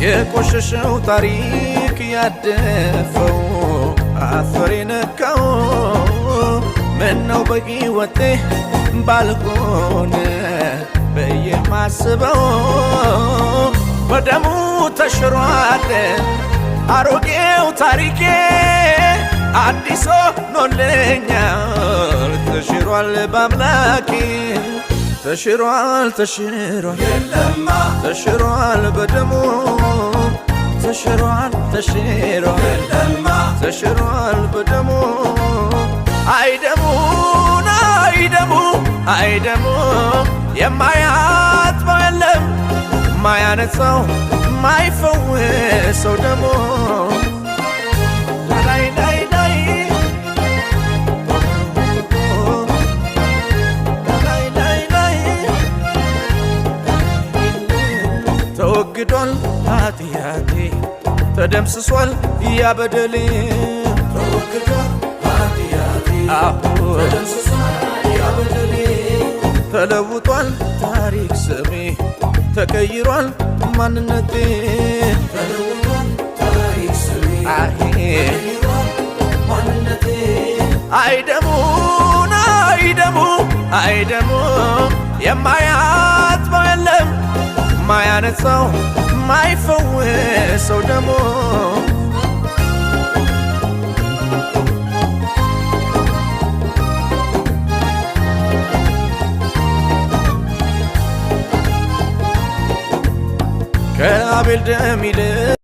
የቆሸሸው ታሪክ ያደፈው አፈር የነካው ምነው በሕይወቴ ባልሆነ በየማስበው በደሙ ተሽሯል አሮጌው ታሪኬ አዲስ ሆኖልኛል ተሽሯል በአምላኬ ተሽሯል ተሽሯል የለማ ተሽሯል በደሙ ተሽሯል ተሽሯል የለማ ተሽሯል በደሙ አይደሙን አይደሙ አይደሙ የማያጥበው የለም ማያነጻው ማይፈውሰው ደሙ ላይ ላይ ላይ ተወግዷል ኃጢአቴ ተደምስሷል ያ በደሌ ተወግዷል ኃጢአቴ ተደምስሷል ያ በደሌ ተለውጧል ታሪክ ስሜ ተቀይሯል ማንነቴ ተለውጧል ታሪክ ስሜ ተቀይሯል ማንነቴ አይደሙን አይደሙ አይደሙ የማያጥበው የለም ማያነጻው ማይፈውሰው ደሙ ከአቤል ደም ይልቅ